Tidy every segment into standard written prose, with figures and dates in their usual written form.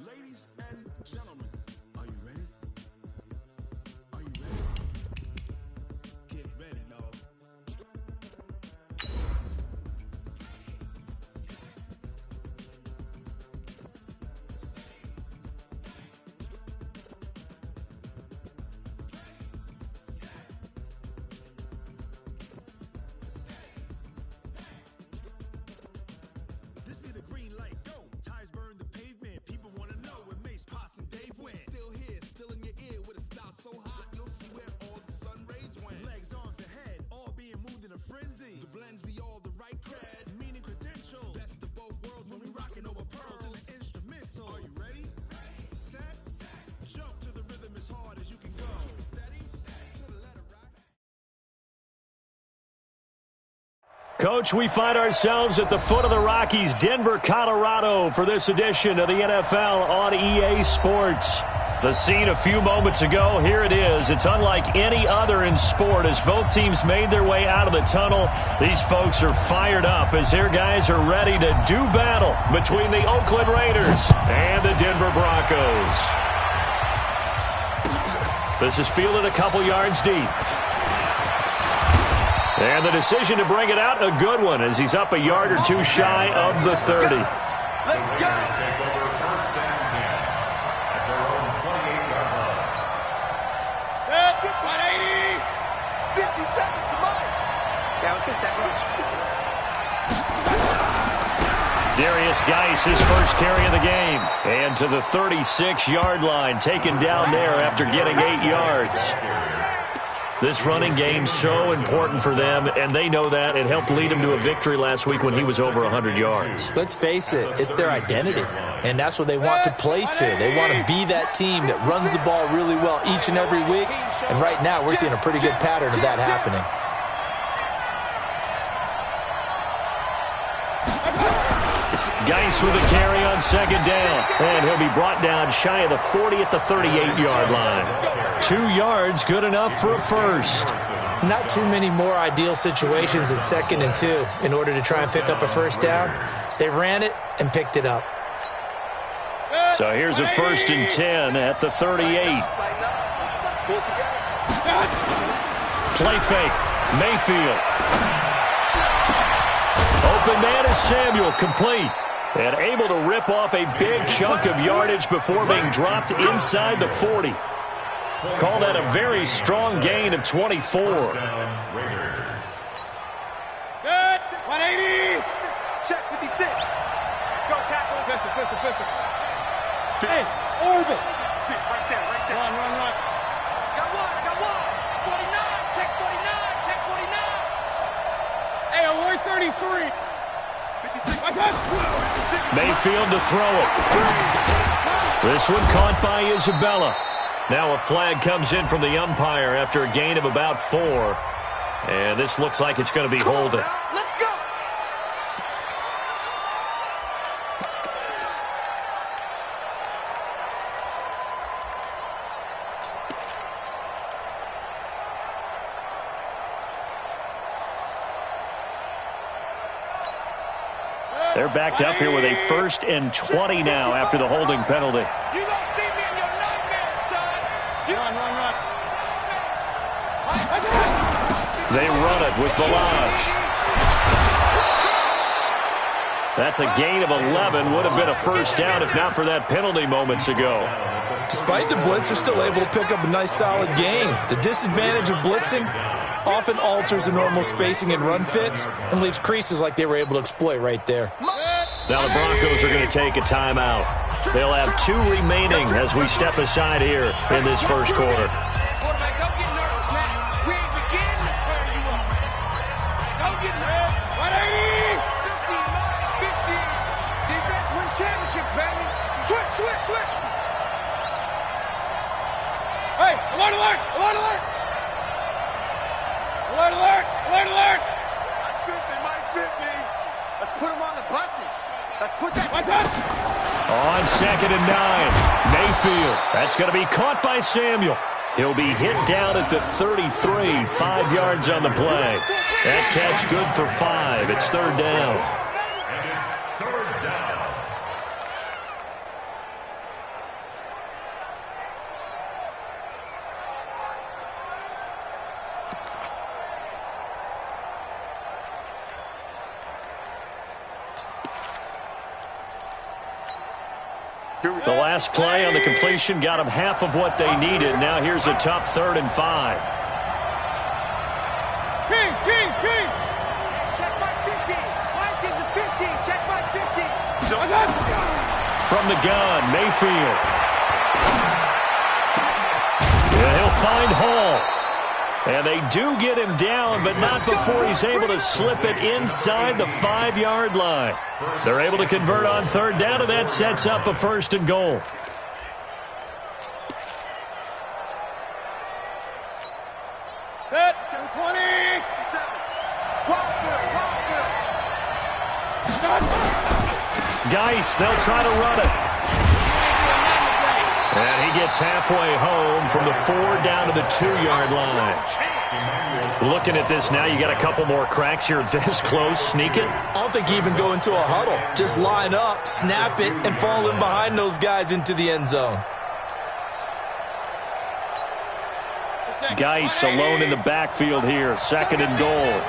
Ladies and gentlemen, are you ready? Are you ready? Get ready, dog. This be the green light, go. Tires burn the pavement. People want to know where Mace, Pops, and Dave went. Still here, still in your ear with a style so hot, you'll see where all the sun rays went. Legs, arms, the head, all being moved in a frenzy. The blends be all the right cred, meaning credentials. Best of both worlds when we rockin' over pearls and the instrumental. Are you ready? Set, jump to the rhythm as hard as you can go. Steady, to the letter rock. Coach, we find ourselves at the foot of the Rockies, Denver, Colorado, for this edition of the NFL on EA Sports. The scene a few moments ago, here it is. It's unlike any other in sport as both teams made their way out of the tunnel. These folks are fired up as their guys are ready to do battle between the Oakland Raiders and the Denver Broncos. This is fielded a couple yards deep. And the decision to bring it out, a good one, as he's up a yard or two shy of the 30. Let's go. Take over first and 10 at their own 28-yard line. Set, 180. 50 seconds, come on. Yeah, let's go second. Darius Geis, his first carry of the game. And to the 36-yard line, taken down there after getting 8 yards. This running game's so important for them, and they know that. It helped lead them to a victory last week when he was over 100 yards. Let's face it, it's their identity, and that's what they want to play to. They want to be that team that runs the ball really well each and every week, and right now we're seeing a pretty good pattern of that happening. Geis with a carry on second down, and he'll be brought down shy of the 40 at the 38-yard line. 2 yards, good enough for a first. Not too many more ideal situations in 2nd and 2 in order to try and pick up a first down. They ran it and picked it up. So here's a 1st and 10 at the 38. Play fake, Mayfield. Open man is Samuel, complete. And able to rip off a big chunk of yardage before being dropped inside the 40. Call that a very strong gain of 24. Good, 180. Check 56. Go tackle. Pistol. Hey, orbit. 6, right there. Run. I got one. 49, check 49, check 49. Hey, avoid 33. 56. Mayfield to throw it. This one caught by Isabella. Now a flag comes in from the umpire after a gain of about 4. And this looks like it's going to be holding. Let's go. They're backed up here with a 1st and 20 now after the holding penalty. You don't see me in your nightmare, son. Run. They run it with Balaj. That's a gain of 11. Would have been a first down if not for that penalty moments ago. Despite the blitz, they're still able to pick up a nice solid gain. The disadvantage of blitzing often alters the normal spacing and run fits and leaves creases like they were able to exploit right there. Now the Broncos are going to take a timeout. They'll have 2 remaining as we step aside here in this first quarter. Quarterback, don't get nervous, man. We ain't beginning to turn you up. Don't get nervous. 180! 50. Defense wins championships, baby. Switch, switch, switch. Hey, alert, alert, alert, alert. Alert, alert, alert, alert. Mike 50. Let's put him on the buses. Let's put that. One touch. On 2nd and 9, Mayfield. That's going to be caught by Samuel. He'll be hit down at the 33, 5 yards on the play. That catch good for 5. It's 3rd down. And it's 3rd down. The last play on the completion got them half of what they needed. Now here's a tough 3rd and 5. King, king, king. Check Mike 50. Mike is a 50. Check Mike 50. One touch. From the gun, Mayfield. And he'll find Hall. And they do get him down, but not before he's able to slip it inside the 5-yard line. They're able to convert on 3rd down, and that sets up a 1st and goal. Set. 20. Geis, they'll try to run it. And he gets halfway home from the 4 down to the 2-yard line. Looking at this now, you got a couple more cracks here this close. Sneak it. I don't think you even go into a huddle. Just line up, snap it, and fall in behind those guys into the end zone. Geis alone in the backfield here. 2nd and goal.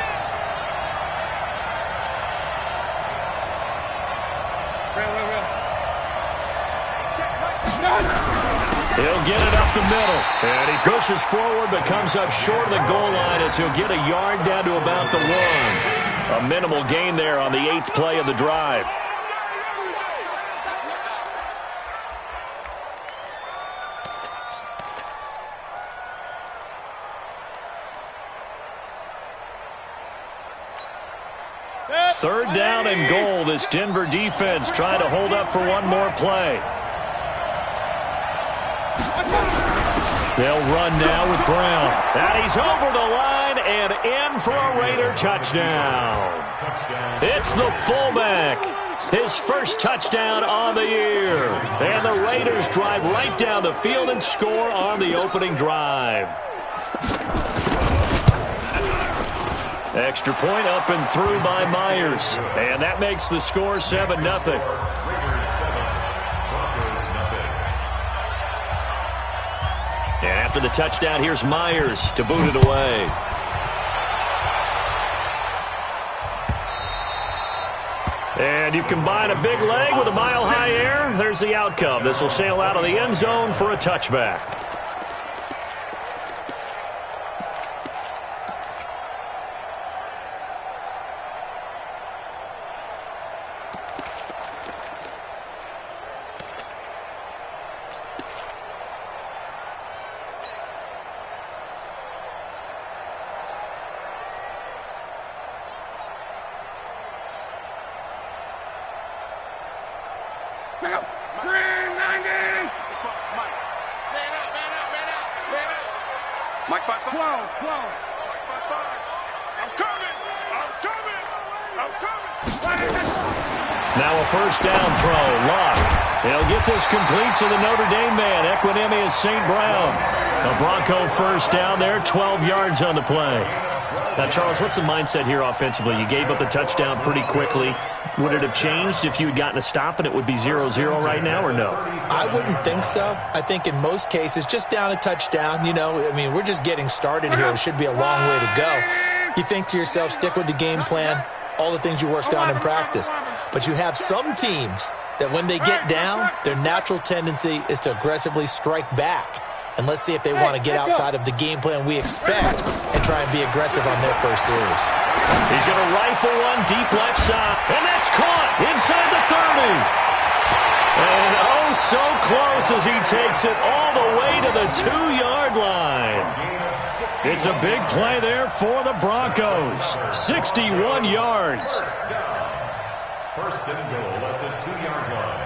He'll get it up the middle. And he pushes forward but comes up short of the goal line as he'll get a yard down to about the 1. A minimal gain there on the 8th play of the drive. Third down and goal. This Denver defense trying to hold up for one more play. They'll run now with Brown. And he's over the line and in for a Raider touchdown. It's the fullback. His first touchdown on the year. And the Raiders drive right down the field and score on the opening drive. Extra point up and through by Myers. And that makes the score 7-0. And after the touchdown, here's Myers to boot it away. And you combine a big leg with a mile-high air, there's the outcome. This will sail out of the end zone for a touchback. Now a first down throw. Locke. They'll get this complete to the Notre Dame man, Equanimous St. Brown. A Bronco first down there, 12 yards on the play. Now, Charles, what's the mindset here offensively? You gave up the touchdown pretty quickly. Would it have changed if you had gotten a stop and it would be 0-0 right now, or no? I wouldn't think so. I think in most cases, just down a touchdown, you know, I mean, we're just getting started here. It should be a long way to go. You think to yourself, stick with the game plan, all the things you worked on in practice. But you have some teams that when they get down, their natural tendency is to aggressively strike back. And let's see if they want to get outside of the game plan we expect and try and be aggressive on their first series. He's going to rifle one deep left side, and that's caught inside the 30. And oh, so close as he takes it all the way to the 2-yard line. It's a big play there for the Broncos. 61 yards. First and goal at the 2-yard line.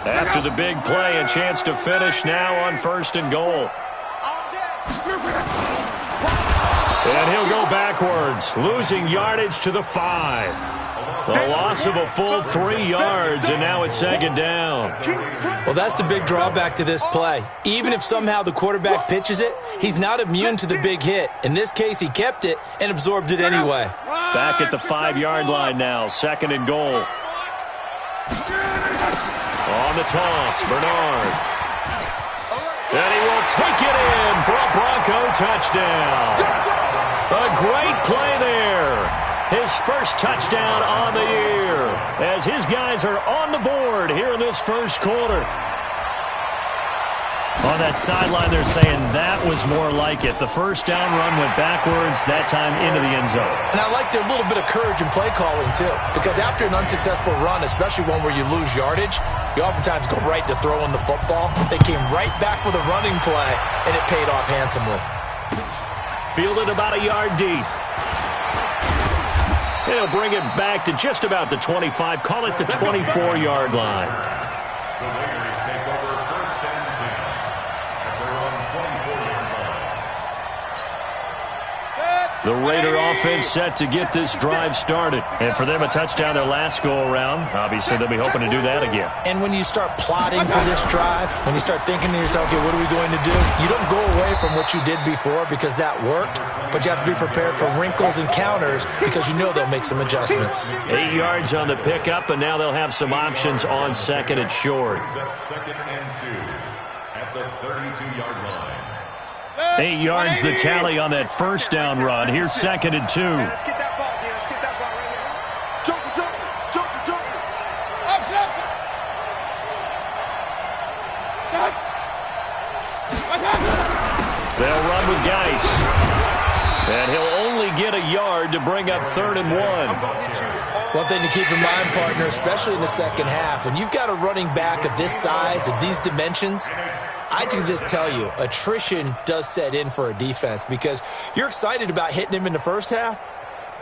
After the big play, a chance to finish now on first and goal. And he'll go backwards, losing yardage to the 5. The loss of a full 3 yards, and now it's second down. Well, that's the big drawback to this play. Even if somehow the quarterback pitches it, he's not immune to the big hit. In this case, he kept it and absorbed it anyway. Back at the 5-yard line now, second and goal. On the toss, Bernard. And he will take it in for a Bronco touchdown. A great play there. His first touchdown on the year as his guys are on the board here in this first quarter. On that sideline, they're saying that was more like it. The first down run went backwards, that time into the end zone. And I like their little bit of courage in play calling, too. Because after an unsuccessful run, especially one where you lose yardage, you oftentimes go right to throwing the football. They came right back with a running play, and it paid off handsomely. Fielded about a yard deep. He'll bring it back to just about the 25. Call it the 24-yard line. The Raiders take over first and 10 at their own 24-yard line. The Raider offense set to get this drive started. And for them, a touchdown their last go-around. Obviously, they'll be hoping to do that again. And when you start plotting for this drive, when you start thinking to yourself, okay, what are we going to do? You don't go away from what you did before because that worked, but you have to be prepared for wrinkles and counters because you know they'll make some adjustments. 8 yards on the pickup, and now they'll have some options on second and short. Second and 2 at the 32-yard line. 8 yards the tally on that first down run. Here's second and 2. Let's get that ball, man. Let's get that ball right here. Joker. They'll run with Geis. And he'll only get a yard to bring up third and 1. One thing to keep in mind, partner, especially in the second half, when you've got a running back of this size, of these dimensions, I can just tell you, attrition does set in for a defense because you're excited about hitting him in the first half,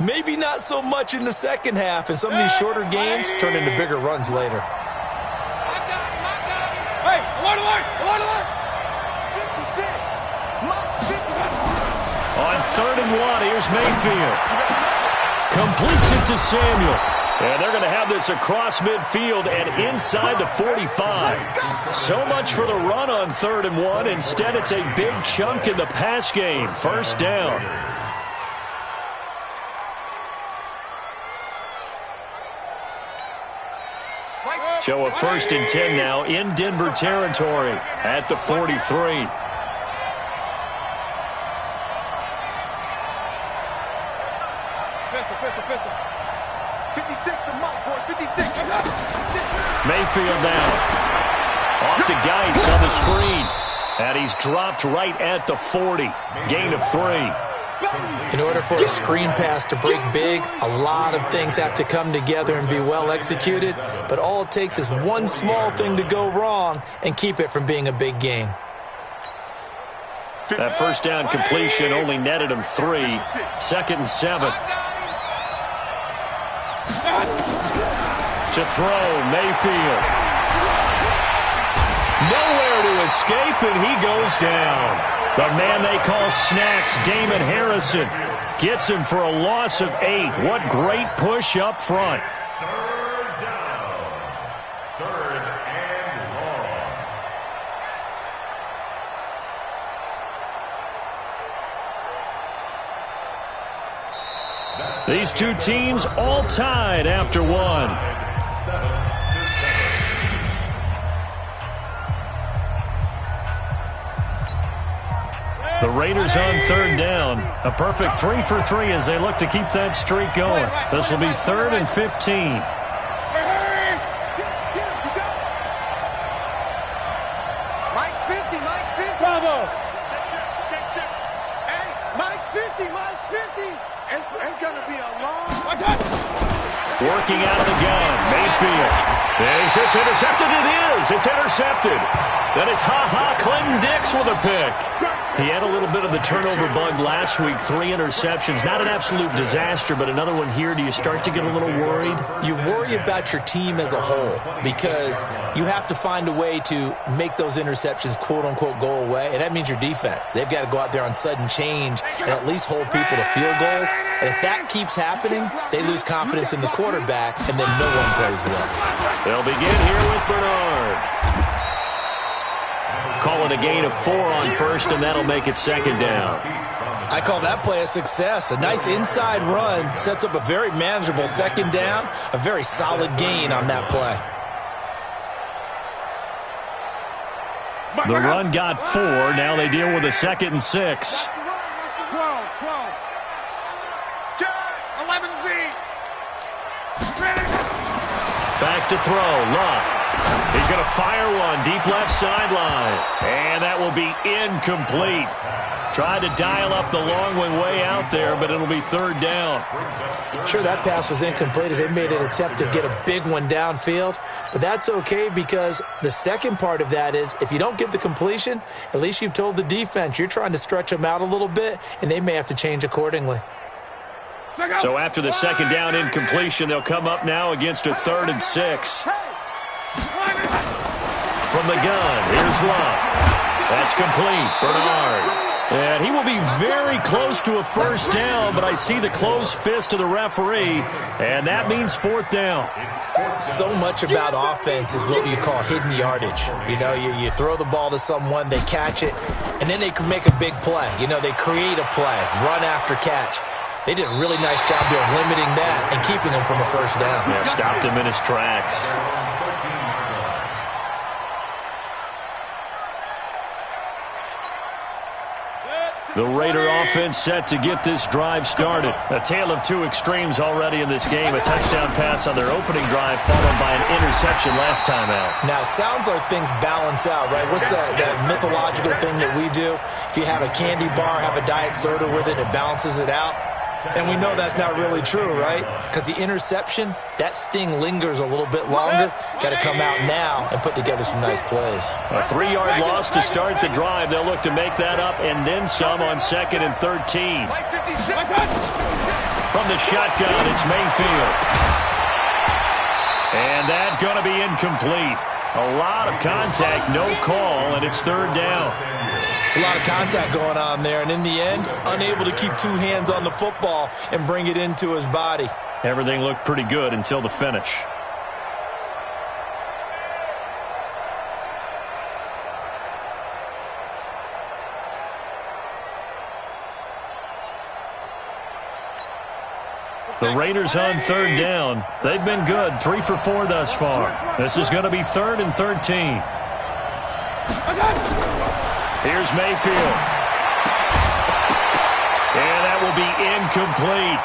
maybe not so much in the second half, and some of these shorter gains turn into bigger runs later. Hey, alert! 56. On third and 1, here's Mayfield. Completes it to Samuel. And they're going to have this across midfield and inside the 45. So much for the run on third and 1. Instead, it's a big chunk in the pass game. First down. So a first and 10 now in Denver territory at the 43. Mayfield down. Off to Geis on the screen. And he's dropped right at the 40. Gain of 3. In order for a screen pass to break big, a lot of things have to come together and be well executed. But all it takes is one small thing to go wrong and keep it from being a big gain. That first down completion only netted him 3. Second and 7. To throw, Mayfield. Nowhere to escape, and he goes down. The man they call Snacks, Damon Harrison, gets him for a loss of 8. What great push up front. Third down. Third and long. These two teams all tied after 1. 7-7. The Raiders on third down. A perfect 3 for 3 as they look to keep that streak going. This will be third and 15. Mike's 50. Bravo. Hey, Mike's 50. It's going to be a long... Working out of the gun. Mayfield. Is this intercepted? It is. It's intercepted. Then it's Clinton Dix with a pick. He had a little bit of the turnover bug last week. 3 interceptions. Not an absolute disaster, but another one here. Do you start to get a little worried? You worry about your team as a whole because you have to find a way to make those interceptions, quote-unquote, go away, and that means your defense. They've got to go out there on sudden change and at least hold people to field goals, and if that keeps happening, they lose confidence in the quarterback, and then no one plays well. They'll begin here with Bernard. Call it a gain of 4 on first, and that'll make it second down. I call that play a success. A nice inside run sets up a very manageable second down, a very solid gain on that play. The run got 4. Now they deal with a 2nd and 6. 11Z. Back to throw. Luck. He's going to fire one deep left sideline. And that will be incomplete. Tried to dial up the long one way out there, but it'll be 3rd down. Sure, that pass was incomplete as they made an attempt to get a big one downfield. But that's okay because the second part of that is if you don't get the completion, at least you've told the defense you're trying to stretch them out a little bit, and they may have to change accordingly. So after the 2nd down incompletion, they'll come up now against a 3rd and 6. From the gun, here's Luck. That's complete. Bernard. And he will be very close to a 1st down, but I see the closed fist of the referee, and that means 4th down. So much about offense is what you call hidden yardage. You know, you throw the ball to someone, they catch it, and then they can make a big play. You know, they create a play, run after catch. They did a really nice job here of limiting that and keeping him from a 1st down. Yeah, stopped him in his tracks. The Raider offense set to get this drive started. A tale of 2 extremes already in this game. A touchdown pass on their opening drive followed by an interception last time out. Now, it sounds like things balance out, right? What's that mythological thing that we do? If you have a candy bar, have a diet soda with it, it balances it out. And we know that's not really true, right? Because the interception, that sting lingers a little bit longer. Got to come out now and put together some nice plays. A 3-yard loss to start the drive. They'll look to make that up and then some on 2nd and 13. From the shotgun, it's Mayfield. And that's going to be incomplete. A lot of contact, no call, and it's 3rd down. It's a lot of contact going on there, and in the end, unable to keep 2 hands on the football and bring it into his body. Everything looked pretty good until the finish. The Raiders on 3rd down. They've been good, 3 for 4 thus far. This is going to be 3rd and 13. Here's Mayfield. And that will be incomplete.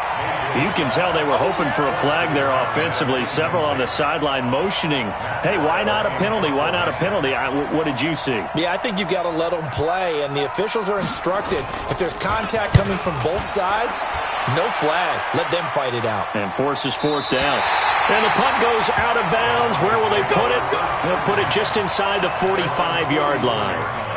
You can tell they were hoping for a flag there offensively. Several on the sideline motioning. Hey, why not a penalty? Why not a penalty? What did you see? Yeah, I think you've got to let them play, and the officials are instructed. If there's contact coming from both sides, no flag. Let them fight it out. And forces 4th down. And the punt goes out of bounds. Where will they put it? They'll put it just inside the 45-yard line.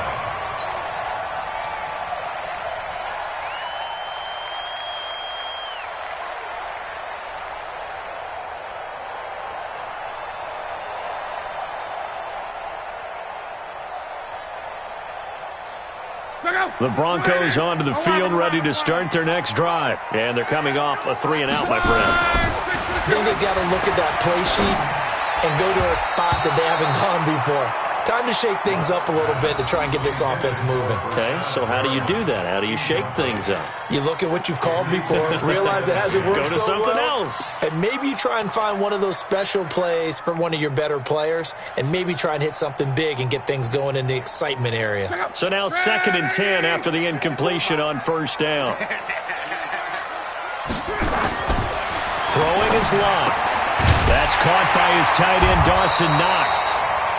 The Broncos onto the field, ready to start their next drive. And they're coming off a 3-and-out, my friend. Then they've got to look at that play sheet and go to a spot that they haven't gone before. Time to shake things up a little bit to try and get this offense moving. Okay, so how do you do that? How do you shake things up? You look at what you've called before, realize it hasn't worked so well. Go to something else. And maybe you try and find one of those special plays from one of your better players, and maybe try and hit something big and get things going in the excitement area. So now 2nd and 10 after the incompletion on 1st down. Throwing is Luck. That's caught by his tight end, Dawson Knox.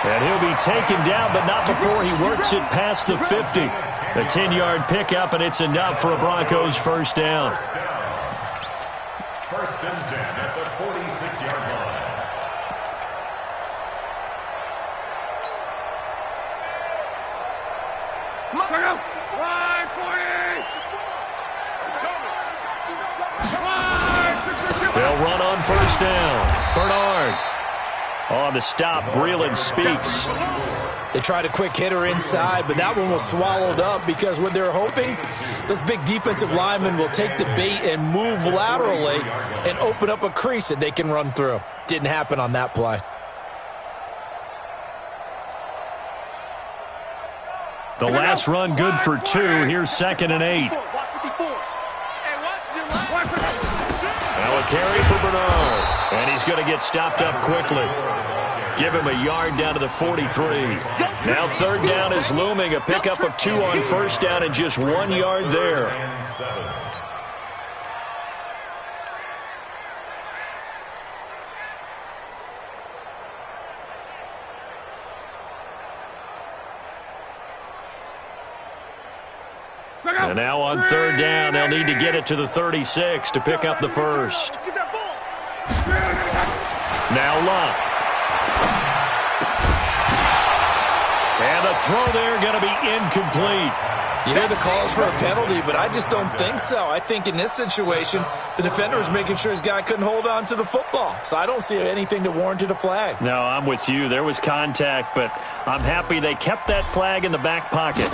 And he'll be taken down, but not before he works it past the 50. A 10-yard pickup, and it's enough for a Broncos 1st down. 1st and 10 at the 46. They'll run on first down. Bernard. On the stop, Breeland speaks. They tried a quick hitter inside, but that one was swallowed up because what they're hoping, those big defensive linemen will take the bait and move laterally and open up a crease that they can run through. Didn't happen on that play. The last run good for 2. Here's 2nd and 8. Now a carry for Bernard. And he's going to get stopped up quickly. Give him a yard down to the 43. Now 3rd down is looming. A pickup of 2 on first down and just 1 yard there. And now on 3rd down, they'll need to get it to the 36 to pick up the first. Now Locke. And the throw there going to be incomplete. You hear the calls for a penalty, but I just don't think so. I think in this situation, the defender was making sure his guy couldn't hold on to the football. So I don't see anything that warranted a flag. No, I'm with you. There was contact, but I'm happy they kept that flag in the back pocket.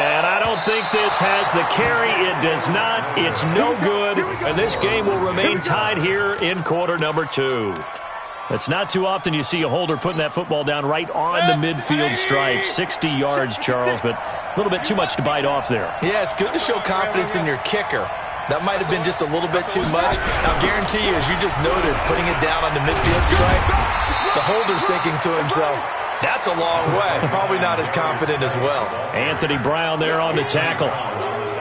And I don't think this has the carry. It does not. It's no good. And this game will remain tied here in quarter number 2. It's not too often you see a holder putting that football down right on the midfield stripe. 60 yards, Charles, but a little bit too much to bite off there. Yeah, it's good to show confidence in your kicker. That might have been just a little bit too much. I'll guarantee you, as you just noted, putting it down on the midfield stripe, the holder's thinking to himself, that's a long way. Probably not as confident as well. Anthony Brown there on the tackle.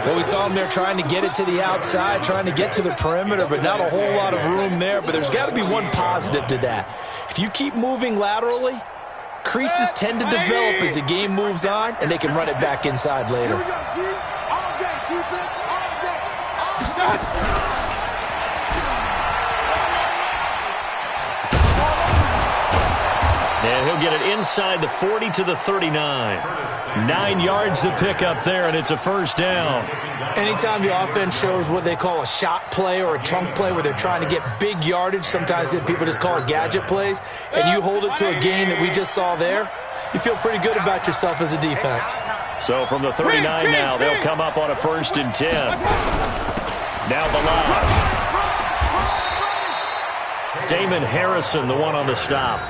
Well, we saw him there trying to get it to the outside, trying to get to the perimeter, but not a whole lot of room there. But there's got to be one positive to that. If you keep moving laterally, creases tend to develop as the game moves on, and they can run it back inside later. Here we go, D. All day, defense, all day. All day. And he'll get it inside the 40 to the 39. 9 yards to pick up there, and it's a first down. Anytime the offense shows what they call a shot play or a chunk play where they're trying to get big yardage, sometimes people just call it gadget plays, and you hold it to a gain that we just saw there, you feel pretty good about yourself as a defense. So from the 39 now, they'll come up on a 1st and 10. Now the line. Damon Harrison, the one on the stop.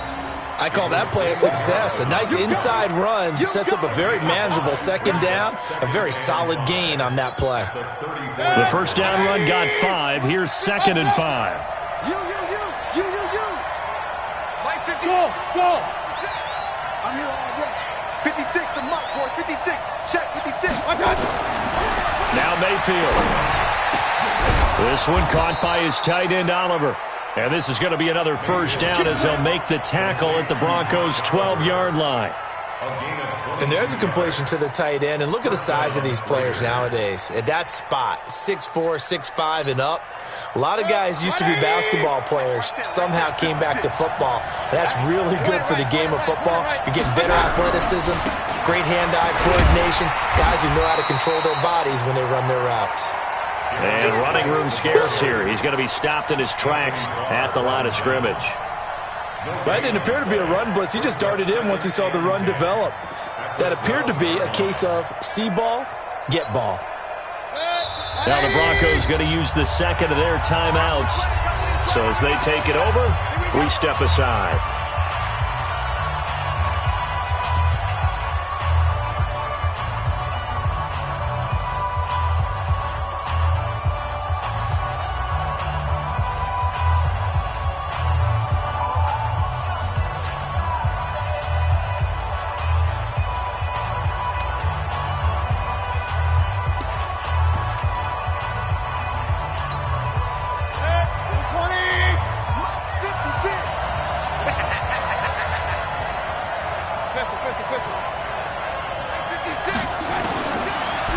I call that play a success. A nice inside run sets up a very manageable 2nd down, a very solid gain on that play. The first down run got 5. Here's 2nd and 5. You. Mike 50. Go. I'm here all day. 56, the muck, boys. 56. Check 56. Now Mayfield. This one caught by his tight end, Oliver. And this is going to be another first down as they'll make the tackle at the Broncos' 12-yard line. And there's a completion to the tight end. And look at the size of these players nowadays. At that spot, 6'4", 6'5", and up. A lot of guys used to be basketball players, somehow came back to football. And that's really good for the game of football. You're getting better athleticism, great hand-eye coordination, guys who know how to control their bodies when they run their routes. And running room scarce here. He's going to be stopped in his tracks at the line of scrimmage. That didn't appear to be a run blitz. He just darted in once he saw the run develop. That appeared to be a case of see ball, get ball. Now the Broncos going to use the 2nd of their timeouts. So as they take it over, we step aside.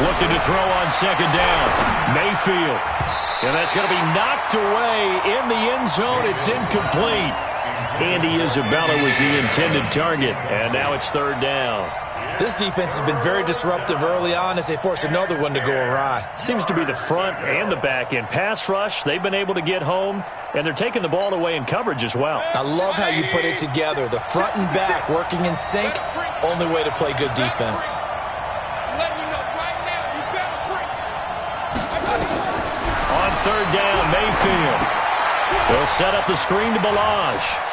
Looking to throw on 2nd down. Mayfield. And that's going to be knocked away in the end zone. It's incomplete. Andy Isabella was the intended target, and now it's third down. This defense has been very disruptive early on as they force another one to go awry. Seems to be the front and the back end. Pass rush, they've been able to get home, and they're taking the ball away in coverage as well. I love how you put it together. The front and back working in sync, only way to play good defense. On third down, Mayfield. They'll set up the screen to Balaj.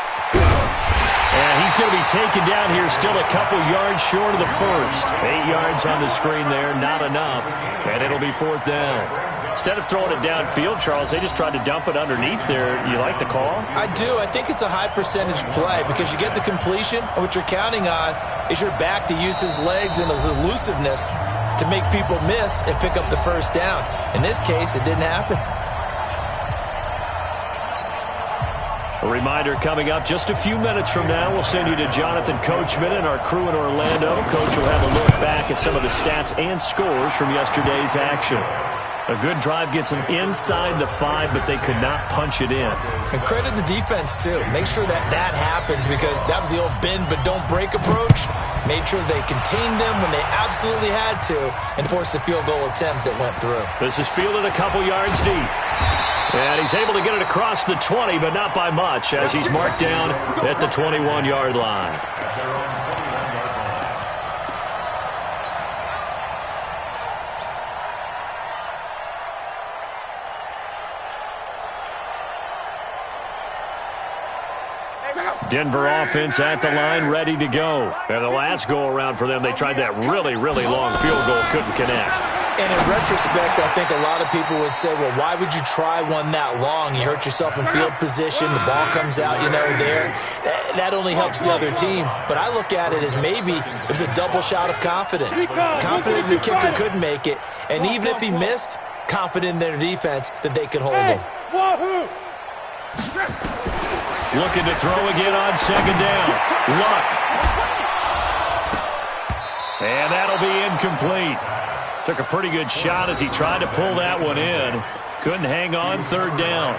And he's going to be taken down here, still a couple yards short of the first. 8 yards on the screen there, not enough. And it'll be fourth down. Instead of throwing it downfield, Charles, they just tried to dump it underneath there. You like the call? I do. I think it's a high percentage play because you get the completion, and what you're counting on is your back to use his legs and his elusiveness to make people miss and pick up the first down. In this case, it didn't happen. A reminder coming up just a few minutes from now, we'll send you to Jonathan Coachman and our crew in Orlando. Coach will have a look back at some of the stats and scores from yesterday's action. A good drive gets them inside the 5, but they could not punch it in. And credit the defense, too. Make sure that happens because that was the old bend but don't break approach. Made sure they contained them when they absolutely had to and forced the field goal attempt that went through. This is fielded a couple yards deep. And he's able to get it across the 20, but not by much, as he's marked down at the 21-yard line. Denver offense at the line, ready to go. And the last go-around for them, they tried that really, really long field goal, couldn't connect. And in retrospect, I think a lot of people would say, well, why would you try one that long? You hurt yourself in field position. The ball comes out, there. That only helps the other team. But I look at it as maybe it was a double shot of confidence. Confident the kicker could make it. And even if he missed, confident in their defense that they could hold him. Looking to throw again on second down. Luck. And that'll be incomplete. Took a pretty good shot as he tried to pull that one in. Couldn't hang on third down.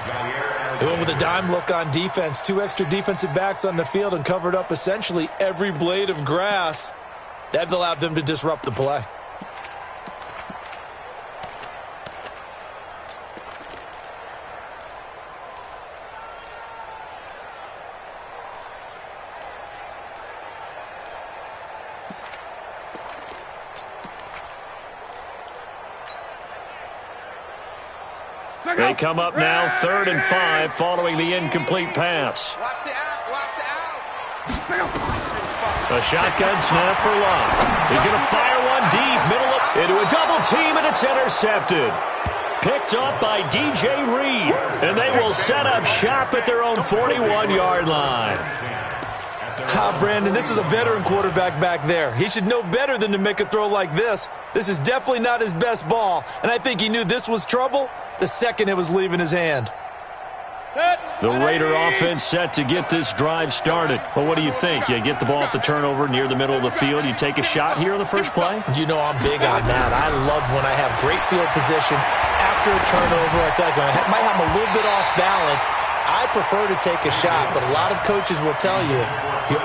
They went with a dime look on defense. 2 extra defensive backs on the field and covered up essentially every blade of grass. That allowed them to disrupt the play. They come up now, 3rd and 5, following the incomplete pass. Watch the out. A shotgun snap for Love. He's going to fire one deep, into a double team, and it's intercepted. Picked up by DJ Reed, and they will set up shop at their own 41-yard line. Brandon, this is a veteran quarterback back there. He should know better than to make a throw like this. This is definitely not his best ball, and I think he knew this was trouble the second it was leaving his hand. The Raider offense set to get this drive started. Well, what do you think? You get the ball off the turnover near the middle of the field. You take a shot here on the first play? You know I'm big on that. I love when I have great field position. After a turnover, I feel like I might have a little bit off balance. I prefer to take a shot, but a lot of coaches will tell you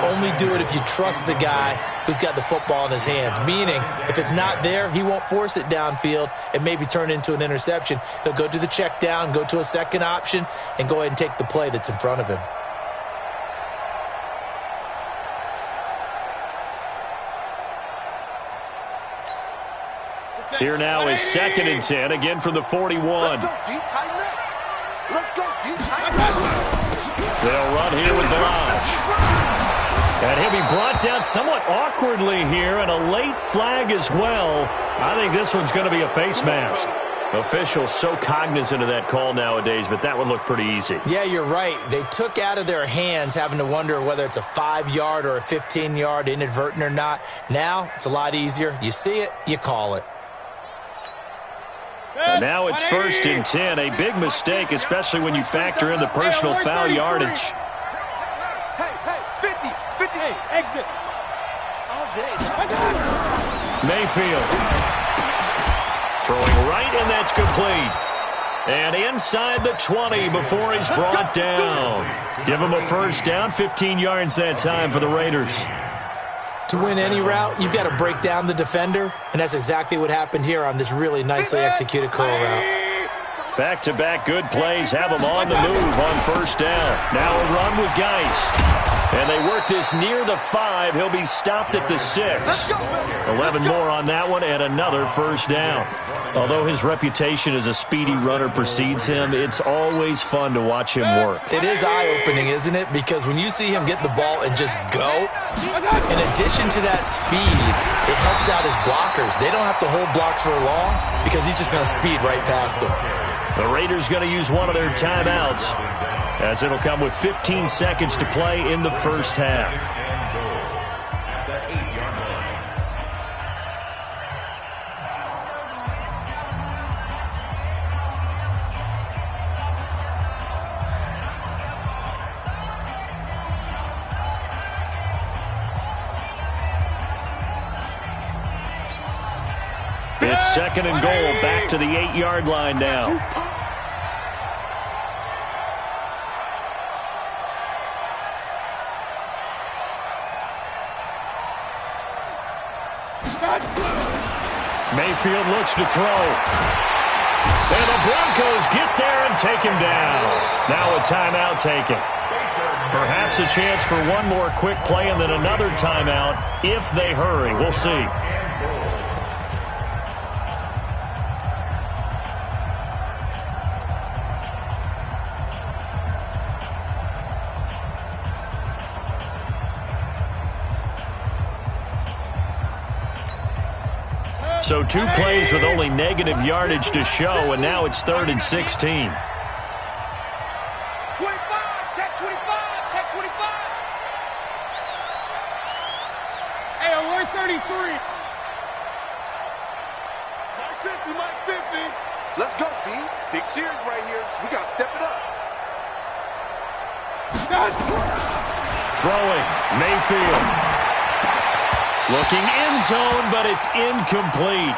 only do it if you trust the guy who's got the football in his hands. Meaning, if it's not there, he won't force it downfield and maybe turn it into an interception. He'll go to the check down, go to a second option, and go ahead and take the play that's in front of him. Here now is 2nd and 10, again from the 41. Let's go, G. Tighten up. Let's go, G. Tighten up. They'll run here with Balaj. And he'll be brought down somewhat awkwardly here, and a late flag as well. I think this one's going to be a face mask. Officials so cognizant of that call nowadays, but that would look pretty easy. Yeah, you're right. They took out of their hands having to wonder whether it's a 5-yard or a 15-yard, inadvertent or not. Now, it's a lot easier. You see it, you call it. And now it's 1st and 10, a big mistake, especially when you factor in the personal foul yardage. Hey, 50, exit. All day. Mayfield throwing right, and that's complete. And inside the 20 before he's brought down. Give him a first down, 15 yards that time for the Raiders. To win any route, you've got to break down the defender, and that's exactly what happened here on this really nicely executed curl route. Back-to-back good plays have him on the move on first down. Now a run with Geist. And they work this near the 5. He'll be stopped at the 6. 11 more on that one and another first down. Although his reputation as a speedy runner precedes him, it's always fun to watch him work. It is eye-opening, isn't it? Because when you see him get the ball and just go, in addition to that speed, it helps out his blockers. They don't have to hold blocks for long because he's just going to speed right past them. The Raiders going to use one of their timeouts, as it'll come with 15 seconds to play in the first half. It's second and goal, back to the 8-yard line now. Mayfield looks to throw. And the Broncos get there and take him down. Now a timeout taken. Perhaps a chance for one more quick play and then another timeout if they hurry. We'll see. So 2 plays with only negative yardage to show, and now it's 3rd and 16. 25, check 25, check 25. Hey, we're 33. Mike 50, Mike 50. Let's go, D. Big series right here. We got to step it up. Throwing, Mayfield. Looking end zone, but it's incomplete.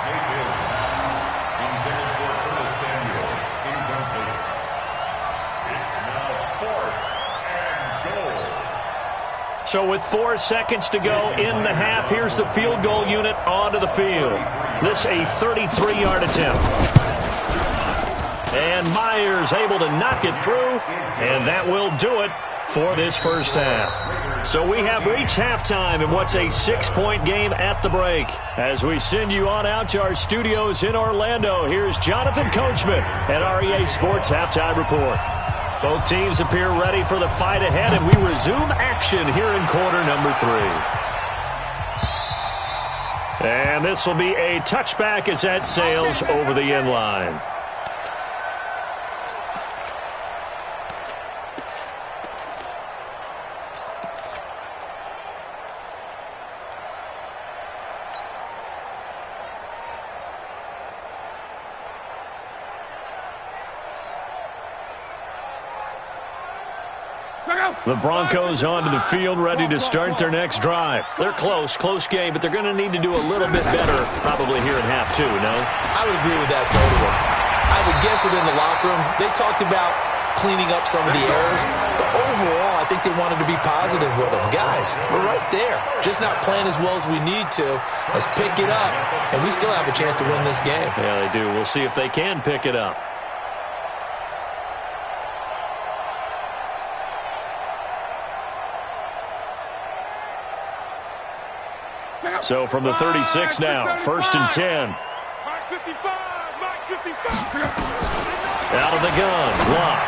So with 4 seconds to go in the half, here's the field goal unit onto the field. This a 33-yard attempt. And Myers able to knock it through, and that will do it for this first half. So we have reached halftime in what's a 6-point game at the break. As we send you on out to our studios in Orlando, here's Jonathan Coachman at REA Sports Halftime Report. Both teams appear ready for the fight ahead, and we resume action here in quarter number 3. And this will be a touchback as that sails over the end line. The Broncos onto the field, ready to start their next drive. They're close game, but they're going to need to do a little bit better probably here in half 2, no? I would agree with that totally. I would guess it in the locker room. They talked about cleaning up some of the errors, but overall, I think they wanted to be positive with them. Guys, we're right there. Just not playing as well as we need to. Let's pick it up, and we still have a chance to win this game. Yeah, they do. We'll see if they can pick it up. So from the 36 now, 1st and 10. Mike 55, Mike 55. Out of the gun, block.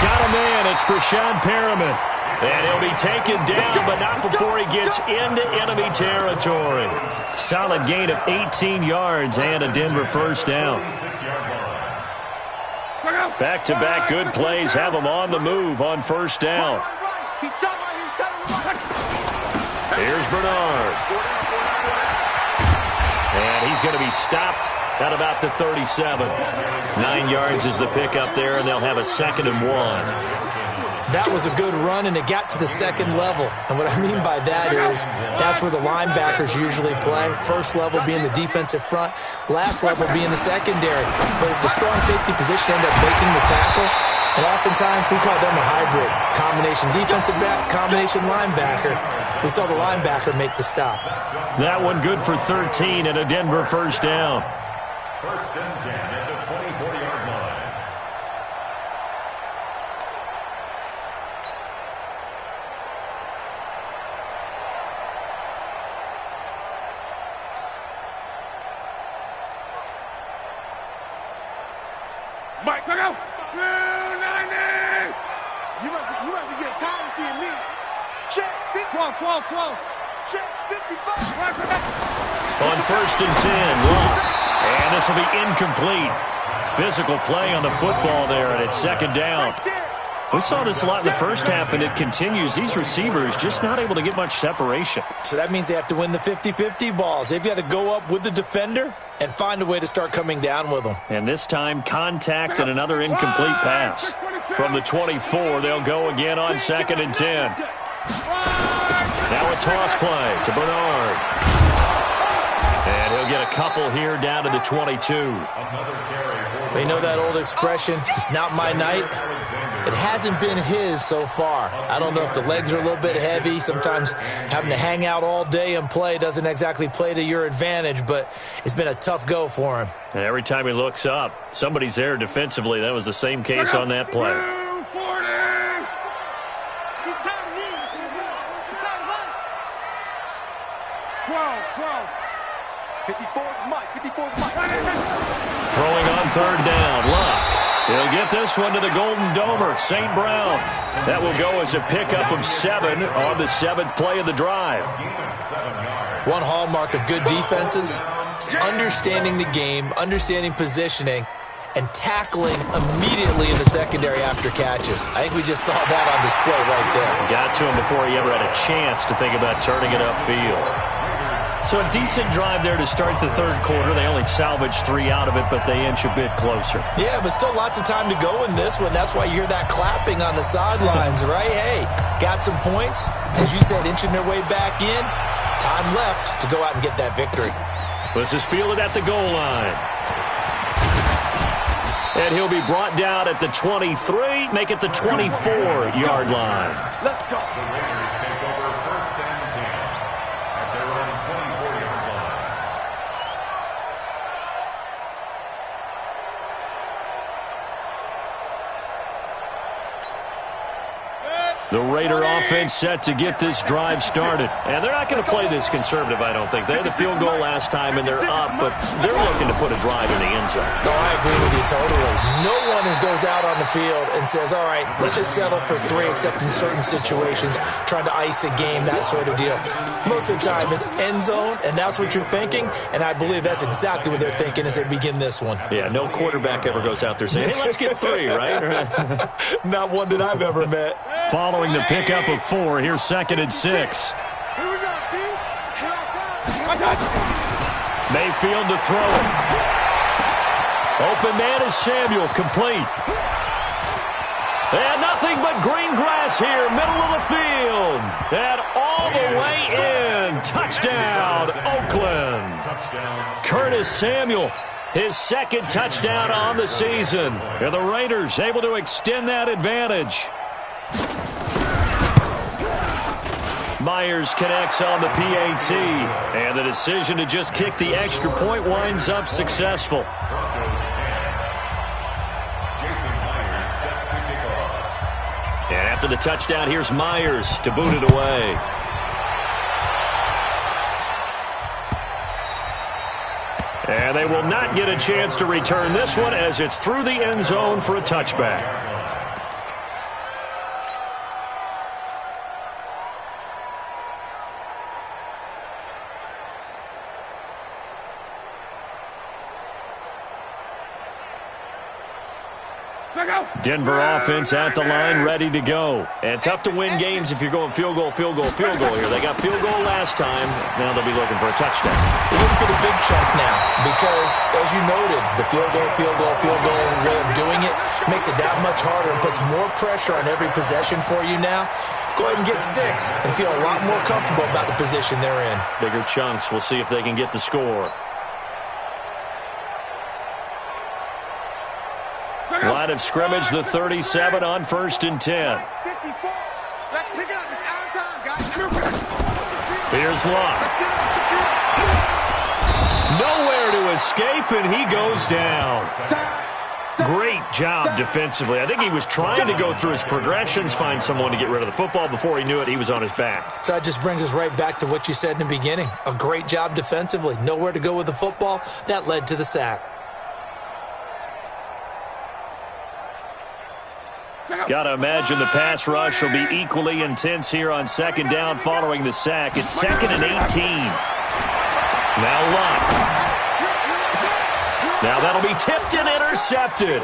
Got a man, it's Brashad Perriman. And he'll be taken down, but not before he gets into enemy territory. Solid gain of 18 yards and a Denver first down. Back-to-back good plays have him on the move on first down. Here's Bernard. And he's going to be stopped at about the 37. 9 yards is the pickup there, and they'll have a 2nd and 1. That was a good run, and it got to the second level. And what I mean by that is that's where the linebackers usually play. First level being the defensive front, last level being the secondary. But the strong safety position ended up making the tackle. And oftentimes we call them a hybrid. Combination defensive back, combination linebacker. We saw the linebacker make the stop. That one good for 13 and a Denver first down. First and 10 at the 24-yard line. Mike, look out! 290! You must be getting tired of seeing me. Check 12. Check 55. On first and 10, Locke. And this will be incomplete. Physical play on the football there, and it's second down. We saw this a lot in the first half, and it continues. These receivers just not able to get much separation. So that means they have to win the 50-50 balls. They've got to go up with the defender and find a way to start coming down with them. And this time, contact and another incomplete pass. From the 24, they'll go again on second and 10. Now a toss play to Bernard. And he'll get a couple here down to the 22. You know that old expression, it's not my night? It hasn't been his so far. I don't know if the legs are a little bit heavy. Sometimes having to hang out all day and play doesn't exactly play to your advantage, but it's been a tough go for him. And every time he looks up, somebody's there defensively. That was the same case on that play. 54's Mike. Throwing on third down, Locke. He'll get this one to the Golden Domer, St. Brown. That will go as a pickup of 7 on the 7th play of the drive. One hallmark of good defenses is understanding the game, understanding positioning, and tackling immediately in the secondary after catches. I think we just saw that on display right there. Got to him before he ever had a chance to think about turning it upfield. So a decent drive there to start the third quarter. They only salvaged 3 out of it, but they inch a bit closer. Yeah, but still lots of time to go in this one. That's why you hear that clapping on the sidelines, right? Hey, got some points. As you said, inching their way back in. Time left to go out and get that victory. This is fielded at the goal line. And he'll be brought down at the 23, make it the 24-yard line. Let's go. The Raiders take over first and 10 at their own 24-yard line. The Raider offense set to get this drive started. And they're not going to play this conservative, I don't think. They had the field goal last time, and they're up, but they're looking to put a drive in the end zone. No, I agree with you totally. No one goes out on the field and says, all right, let's just settle for 3, except in certain situations, trying to ice a game, that sort of deal. Most of the time, it's end zone, and that's what you're thinking, and I believe that's exactly what they're thinking as they begin this one. Yeah, no quarterback ever goes out there saying, hey, let's get 3, right? Not one that I've ever met. Following the pickup of 4, here's second and 6. Here we go, T. I got you. Mayfield to throw it. Open man is Samuel, complete. And nothing but green grass here, middle of the field. And all the way in. Touchdown, Oakland. Curtis Samuel, his second touchdown on the season. And the Raiders able to extend that advantage. Myers connects on the PAT, and the decision to just kick the extra point winds up successful. And after the touchdown, here's Myers to boot it away. And they will not get a chance to return this one as it's through the end zone for a touchback. Denver offense at the line, ready to go. And tough to win games if you're going field goal, field goal, field goal here. They got field goal last time. Now they'll be looking for a touchdown. They're looking for the big chunk now because, as you noted, the field goal way of doing it makes it that much harder and puts more pressure on every possession for you now. Go ahead and get 6 and feel a lot more comfortable about the position they're in. Bigger chunks. We'll see if they can get the score. Line of scrimmage, the 37 on 1st and 10. 54. Let's pick it up. It's our time, guys. Here's Locke. Nowhere to escape, and he goes down. Great job defensively. I think he was trying to go through his progressions, find someone to get rid of the football. Before he knew it, he was on his back. So that just brings us right back to what you said in the beginning. A great job defensively. Nowhere to go with the football. That led to the sack. Got to imagine the pass rush will be equally intense here on 2nd down following the sack. It's 2nd and 18. Now Locke. Now that'll be tipped and intercepted.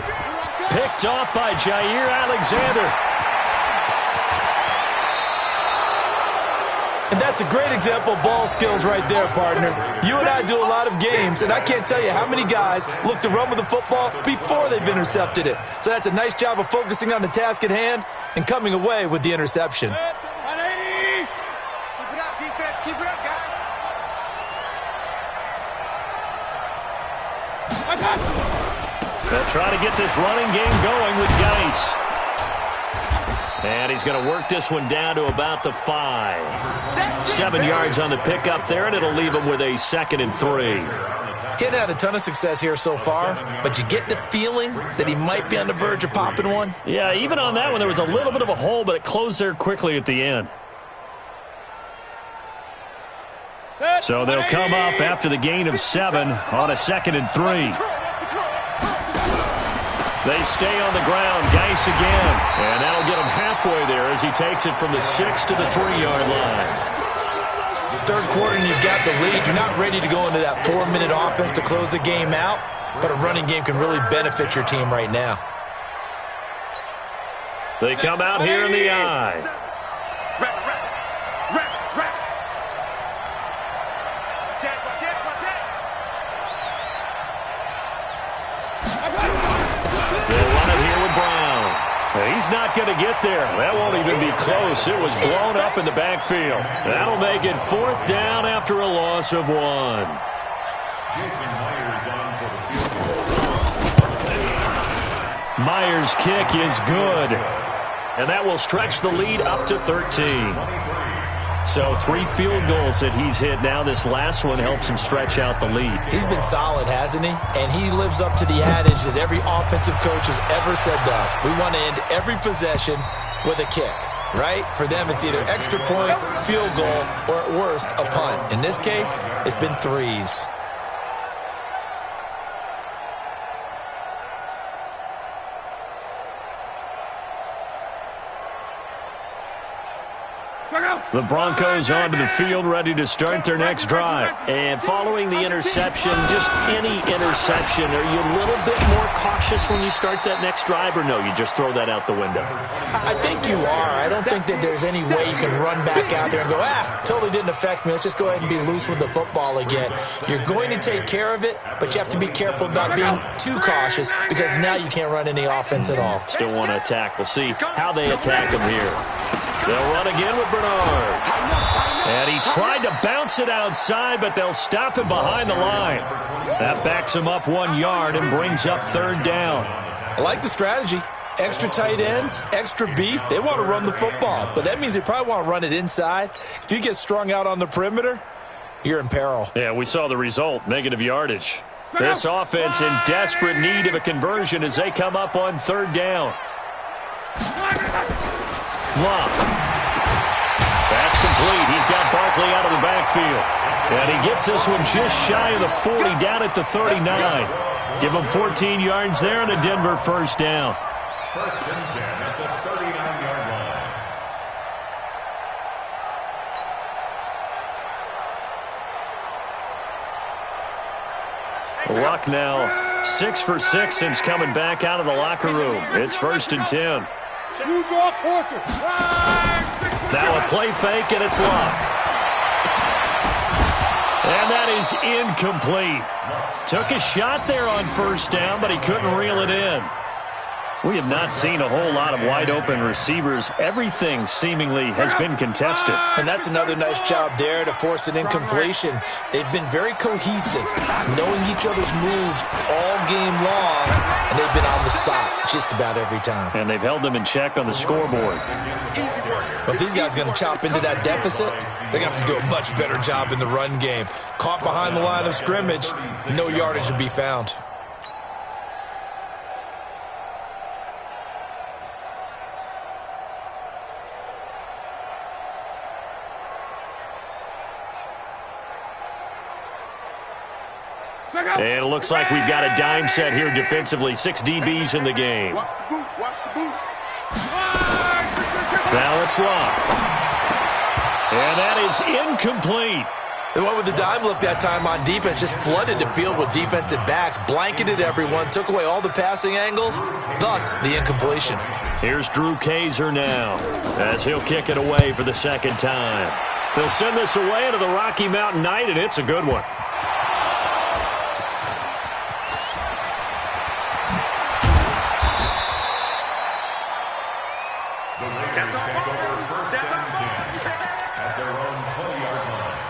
Picked off by Jair Alexander. And that's a great example of ball skills right there, partner. You and I do a lot of games, and I can't tell you how many guys look to run with the football before they've intercepted it. So that's a nice job of focusing on the task at hand and coming away with the interception. 180. Keep it up, defense. Keep it up, guys. They'll try to get this running game going with Geis. And he's going to work this one down to about the 5. 7 yards on the pickup there, and it'll leave him with a 2nd and 3. He hadn't had a ton of success here so far, but you get the feeling that he might be on the verge of popping one. Yeah, even on that one, there was a little bit of a hole, but it closed there quickly at the end. So they'll come up after the gain of 7 on a 2nd and 3. They stay on the ground. Geis again. And that'll get him halfway there as he takes it from the 6 to the 3-yard line. 3rd quarter and you've got the lead. You're not ready to go into that 4-minute offense to close the game out, but a running game can really benefit your team right now. They come out here in the eye. He's not going to get there. That won't even be close. It was blown up in the backfield. That'll make it 4th down after a loss of 1. Jason Myers on for the field goal. Myers' kick is good. And that will stretch the lead up to 13. So 3 field goals that he's hit now. This last one helps him stretch out the lead. He's been solid, hasn't he? And he lives up to the adage that every offensive coach has ever said to us. We want to end every possession with a kick, right? For them, it's either extra point, field goal, or at worst, a punt. In this case, it's been 3s. The Broncos onto the field, ready to start their next drive. And following the interception, just any interception, are you a little bit more cautious when you start that next drive, or no, you just throw that out the window? I think you are. I don't think that there's any way you can run back out there and go, totally didn't affect me. Let's just go ahead and be loose with the football again. You're going to take care of it, but you have to be careful about being too cautious because now you can't run any offense at all. Still want to attack. We'll see how they attack him here. They'll run again with Bernard. And he tried to bounce it outside, but they'll stop him behind the line. That backs him up 1 yard and brings up 3rd down. I like the strategy. Extra tight ends, extra beef. They want to run the football, but that means they probably want to run it inside. If you get strung out on the perimeter, you're in peril. Yeah, we saw the result, negative yardage. This offense in desperate need of a conversion as they come up on 3rd down. Locke. That's complete. He's got Barkley out of the backfield. And he gets this one just shy of the 40, down at the 39. Give him 14 yards there and a Denver 1st down. 1st and 10 at the 39-yard line. Luck now 6 for 6 since coming back out of the locker room. It's 1st and 10. Now a play fake, and it's Love. And that is incomplete. Took a shot there on 1st down, but he couldn't reel it in. We have not seen a whole lot of wide-open receivers. Everything seemingly has been contested. And that's another nice job there to force an incompletion. They've been very cohesive, knowing each other's moves all game long, and they've been on the spot just about every time. And they've held them in check on the scoreboard. But if these guys are going to chop into that deficit, they're going to have to do a much better job in the run game. Caught behind the line of scrimmage, no yardage to be found. And it looks like we've got a dime set here defensively. 6 DBs in the game. Watch the boot. Watch the boot. Now it's Love. And that is incomplete. They went with the dime look that time on defense, just flooded the field with defensive backs, blanketed everyone, took away all the passing angles, thus the incompletion. Here's Drew Kaiser now as he'll kick it away for the 2nd time. They'll send this away into the Rocky Mountain Night, and it's a good one. The Raiders take over 1st and 10 at their own 20-yard line.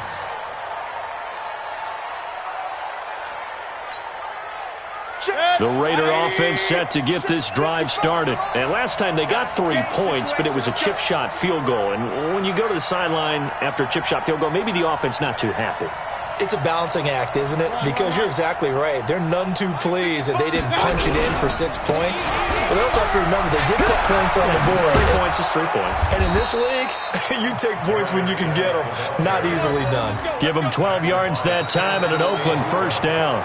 The Raider offense set to get this drive started. And last time they got 3 points, but it was a chip shot field goal. And when you go to the sideline after a chip shot field goal, maybe the offense not too happy. It's a balancing act, isn't it? Because you're exactly right. They're none too pleased that they didn't punch it in for 6 points. But they also have to remember they did put points on the board. 3 points is 3 points. And in this league, you take points when you can get them. Not easily done. Give them 12 yards that time and an Oakland 1st down.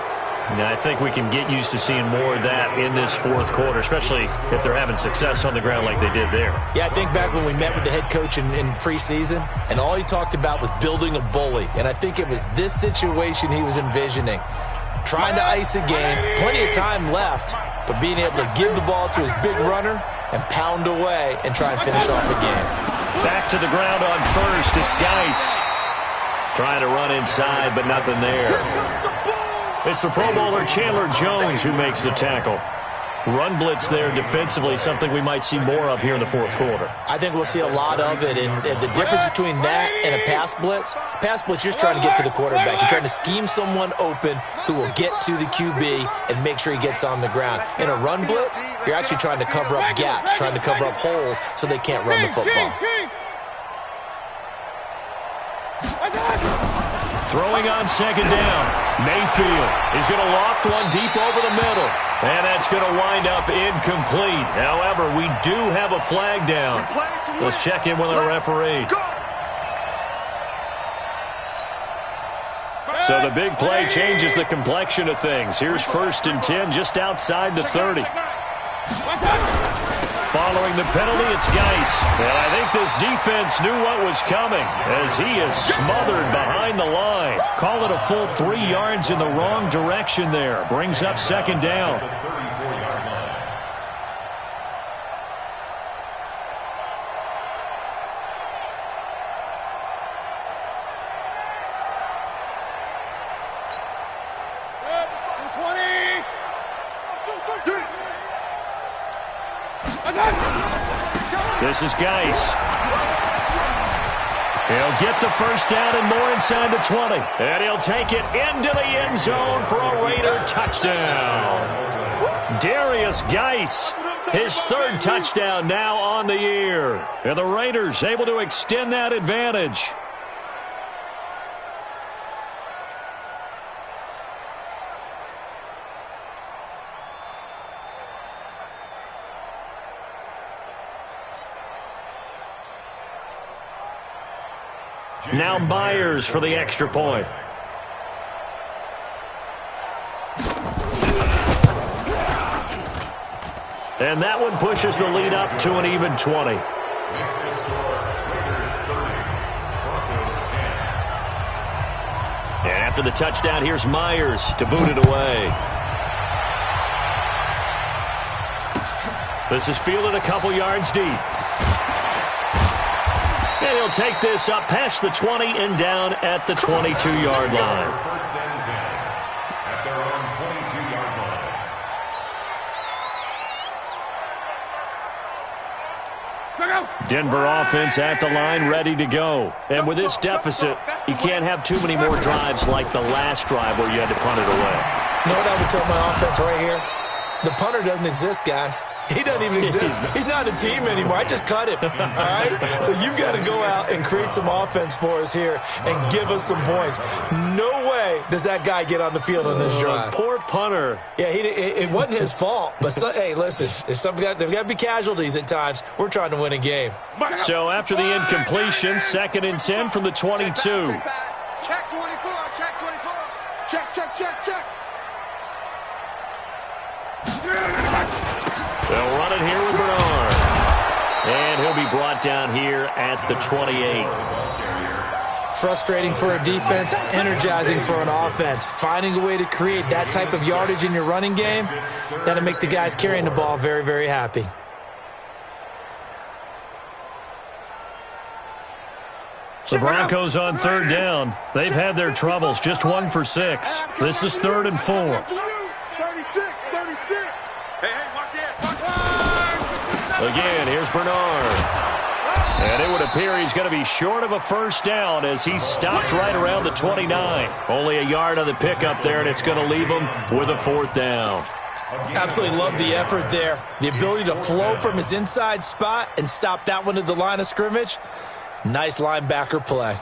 Now, I think we can get used to seeing more of that in this 4th quarter, especially if they're having success on the ground like they did there. Yeah, I think back when we met with the head coach in preseason, and all he talked about was building a bully. And I think it was this situation he was envisioning. Trying to ice a game, plenty of time left, but being able to give the ball to his big runner and pound away and try and finish off the game. Back to the ground on 1st. It's Geis. Trying to run inside, but nothing there. It's the Pro Bowler Chandler Jones who makes the tackle. Run blitz there defensively, something we might see more of here in the 4th quarter. I think we'll see a lot of it, and the difference between that and a pass blitz, you're just trying to get to the quarterback. You're trying to scheme someone open who will get to the QB and make sure he gets on the ground. In a run blitz, you're actually trying to cover up gaps, trying to cover up holes so they can't run the football. Throwing on 2nd down. Mayfield is going to loft one deep over the middle. And that's going to wind up incomplete. However, we do have a flag down. Let's check in with our referee. So the big play changes the complexion of things. Here's 1st and 10 just outside the 30. Following the penalty, it's Geis. And I think this defense knew what was coming as he is smothered behind the line. Call it a full 3 yards in the wrong direction there. Brings up 2nd down. This is Geis. He'll get the 1st down and more inside the 20. And he'll take it into the end zone for a Raider touchdown. Darius Geis, his 3rd touchdown now on the year. And the Raiders able to extend that advantage. Now Myers for the extra point. And that one pushes the lead up to an even 20. Makes the score Raiders 30, Broncos 10. And after the touchdown, here's Myers to boot it away. This is fielded a couple yards deep. And he'll take this up past the 20 and down at the 22-yard line. First and 10 at their own 22-yard line. Denver offense at the line, ready to go. And with this deficit, you can't have too many more drives like the last drive where you had to punt it away. You know what I would tell my offense right here? The punter doesn't exist, guys. He doesn't even exist. He's not a team anymore. I just cut him, all right? So you've got to go out and create some offense for us here and give us some points. No way does that guy get on the field on this drive. Poor punter. Yeah, it wasn't his fault. But, hey, listen, there's got to be casualties at times. We're trying to win a game. So after the incompletion, 2nd and 10 from the 22. Check 24, check 24. Check. They'll run it here with Bernard. And he'll be brought down here at the 28. Frustrating for a defense, energizing for an offense. Finding a way to create that type of yardage in your running game, that'll make the guys carrying the ball very, very happy. The Broncos on 3rd down. They've had their troubles, just 1 for 6. This is 3rd and 4. 36. Hey, watch it. Again, here's Bernard. And it would appear he's going to be short of a first down as he stopped right around the 29. Only a yard on the pickup there, and it's going to leave him with a 4th down. Absolutely love the effort there. The ability to flow from his inside spot and stop that one at the line of scrimmage. Nice linebacker play.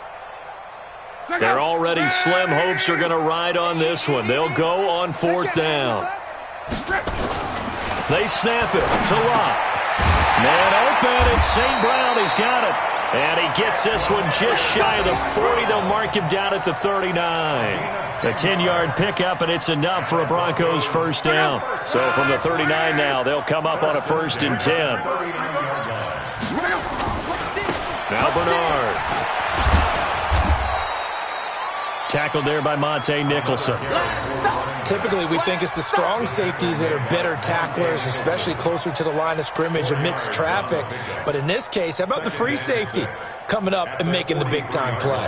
Their already slim hopes are going to ride on this one. They'll go on 4th down. They snap it to Locke. Man open, and St. Brown has got it. And he gets this one just shy of the 40. They'll mark him down at the 39. A 10-yard pickup, and it's enough for a Broncos first down. So from the 39 now, they'll come up on a 1st and 10. Now Bernard. Tackled there by Monte Nicholson. Typically, we think it's the strong safeties that are better tacklers, especially closer to the line of scrimmage amidst traffic. But in this case, how about the free safety coming up and making the big-time play?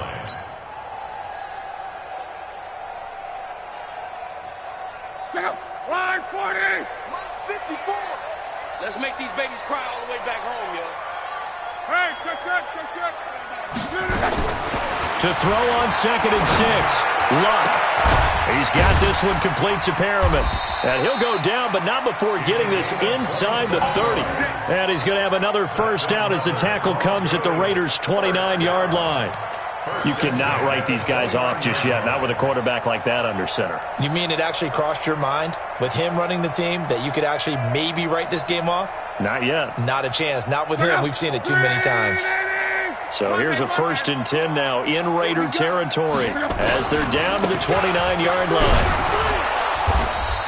Line 40. 54. Let's make these babies cry all the way back home, yo. Hey, check. To throw on 2nd and 6. Luck. He's got this one complete to Perriman. And he'll go down, but not before getting this inside the 30. And he's going to have another first down as the tackle comes at the Raiders' 29-yard line. You cannot write these guys off just yet, not with a quarterback like that under center. You mean it actually crossed your mind with him running the team that you could actually maybe write this game off? Not yet. Not a chance. Not with him. We've seen it too many times. So here's a 1st and 10 now in Raider territory as they're down to the 29-yard line.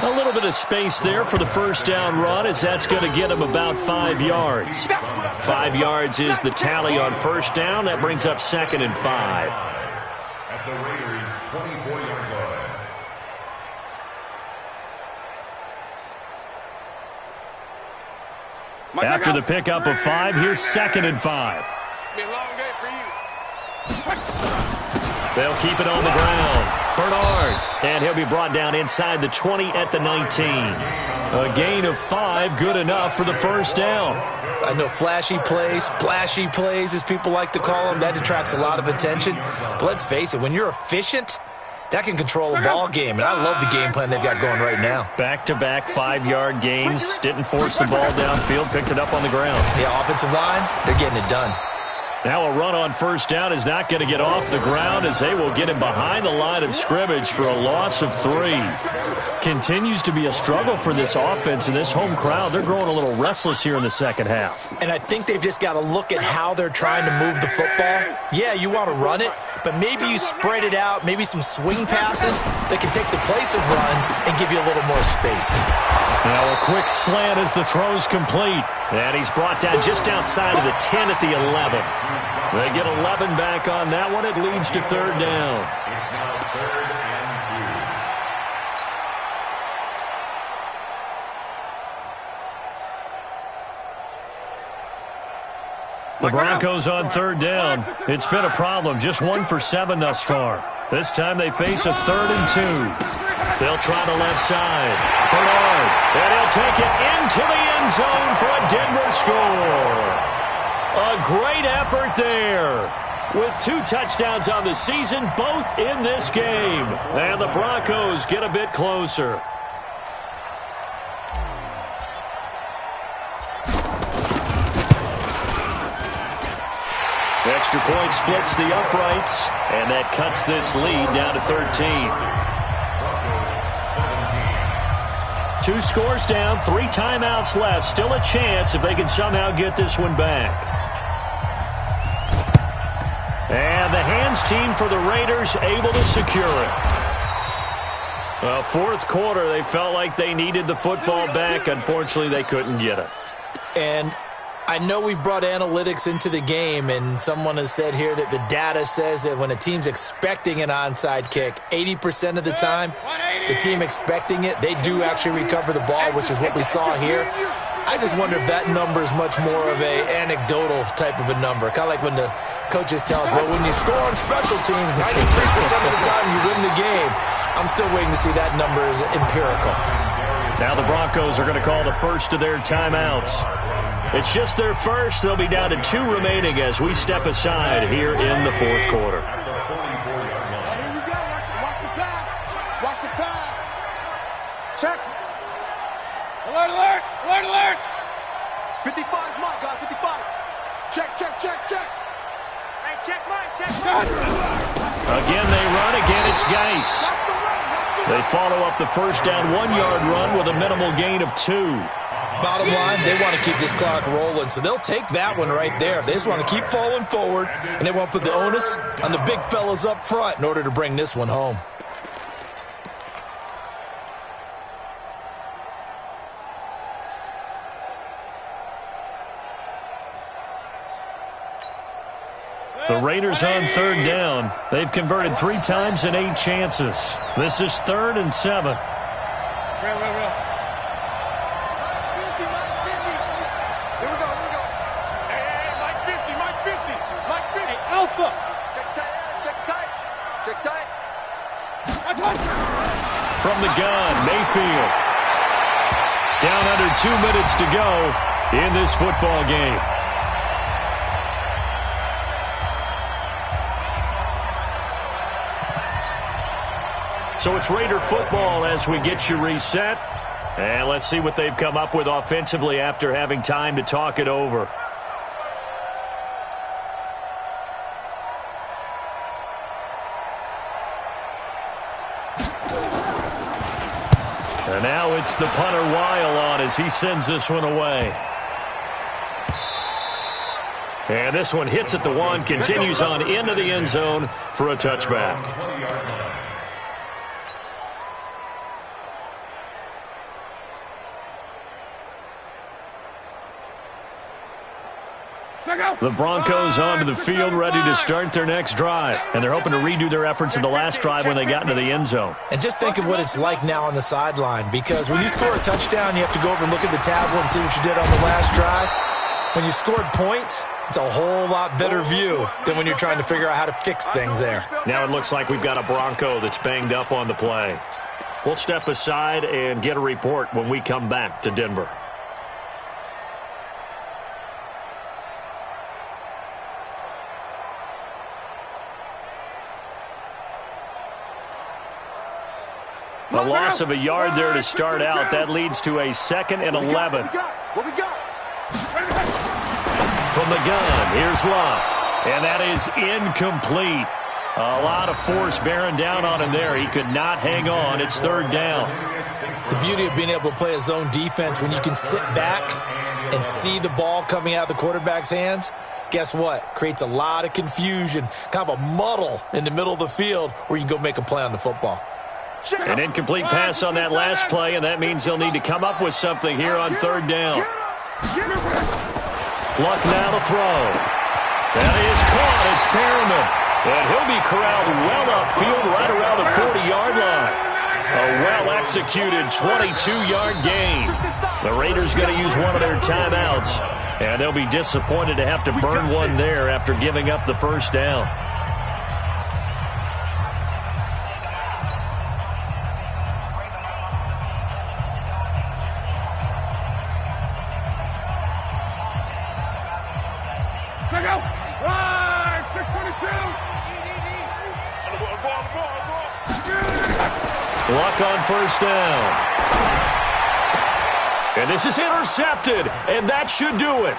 A little bit of space there for the first down run as that's going to get him about 5 yards. 5 yards is the tally on first down. That brings up 2nd and 5. At the Raiders' 24-yard line. After the pickup of 5, here's 2nd and 5. It's been a long day for you. They'll keep it on the ground. Bernard. And he'll be brought down inside the 20 at the 19. A gain of 5, good enough for the first down. I know flashy plays, splashy plays, as people like to call them, that attracts a lot of attention. But let's face it, when you're efficient, that can control a ball game. And I love the game plan they've got going right now. Back-to-back 5-yard gains. Didn't force the ball downfield. Picked it up on the ground. Yeah, offensive line, they're getting it done. Now a run on first down is not going to get off the ground as they will get him behind the line of scrimmage for a loss of 3. Continues to be a struggle for this offense and this home crowd. They're growing a little restless here in the second half. And I think they've just got to look at how they're trying to move the football. Yeah, you want to run it, but maybe you spread it out, maybe some swing passes that can take the place of runs and give you a little more space. Now a quick slant as the throw's complete. And he's brought down just outside of the 10 at the 11. They get 11 back on that one. It leads to 3rd down. It's now 3rd and 2. The Broncos on third down. It's been a problem. Just 1 for 7 thus far. This time they face a 3rd and 2. They'll try the left side. Bernard. And he'll take it into the end zone for a Denver score. A great effort there. With 2 touchdowns on the season, both in this game. And the Broncos get a bit closer. Extra point splits the uprights, and that cuts this lead down to 13. 2 scores down, 3 timeouts left. Still a chance if they can somehow get this one back. And the hands team for the Raiders able to secure it. Well, 4th quarter, they felt like they needed the football back. Unfortunately, they couldn't get it. And I know we brought analytics into the game, and someone has said here that the data says that when a team's expecting an onside kick, 80% of the time, the team expecting it, they do actually recover the ball, which is what we saw here. I just wonder if that number is much more of a anecdotal type of a number. Kind of like when the coaches tell us, well, when you score on special teams, 93% of the time you win the game. I'm still waiting to see that number is empirical. Now the Broncos are going to call the first of their timeouts. It's just their first. They'll be down to 2 remaining as we step aside here in the 4th quarter. Here we go. Watch the pass. Watch the pass. Check. Alert, alert, alert, alert. 55 is mine, guys. 55. Check, check, check, check. Hey, check mine, check mine. Again, they run. Again, it's Geis. They follow up the first down 1-yard run with a minimal gain of 2. Bottom line, they want to keep this clock rolling, so they'll take that one right there. They just want to keep falling forward, and they want to put the onus on the big fellas up front in order to bring this one home. The Raiders on 3rd down. They've converted 3 times in 8 chances. This is 3rd and 7. Real. Alpha. Check tight. From the gun, Mayfield. Down under 2 minutes to go in this football game. So it's Raider football as we get you reset. And let's see what they've come up with offensively after having time to talk it over. And now it's the punter Weil on as he sends this one away. And this one hits at the 1, continues on into the end zone for a touchback. The Broncos onto the field, ready to start their next drive. And they're hoping to redo their efforts in the last drive when they got into the end zone. And just think of what it's like now on the sideline, because when you score a touchdown, you have to go over and look at the tablet and see what you did on the last drive. When you scored points, it's a whole lot better view than when you're trying to figure out how to fix things there. Now it looks like we've got a Bronco that's banged up on the play. We'll step aside and get a report when we come back to Denver. A loss of a yard there to start out. That leads to a 2nd and 11. What we got? From the gun, here's Love. And that is incomplete. A lot of force bearing down on him there. He could not hang on. It's 3rd down. The beauty of being able to play a zone defense, when you can sit back and see the ball coming out of the quarterback's hands, guess what? Creates a lot of confusion, kind of a muddle in the middle of the field where you can go make a play on the football. An incomplete pass on that last play, and that means they'll need to come up with something here on 3rd down. Luck now to throw. That is caught. It's Perriman. And he'll be corralled well upfield right around the 40-yard line. A well-executed 22-yard gain. The Raiders going to use one of their timeouts. And they'll be disappointed to have to burn one there after giving up the first down. Check out. Right, 622. Luck on first down. And this is intercepted, and that should do it.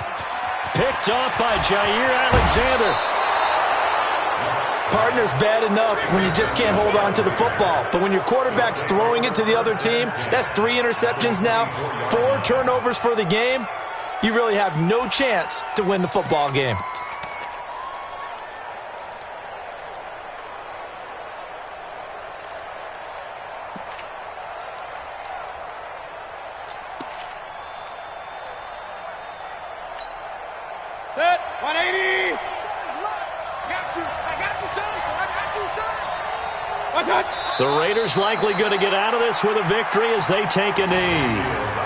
Picked off by Jair Alexander. Partner's bad enough when you just can't hold on to the football. But when your quarterback's throwing it to the other team, that's 3 interceptions now, 4 turnovers for the game. You really have no chance to win the football game. Set. 180. I got you, son. What's that? The Raiders likely going to get out of this with a victory as they take a knee.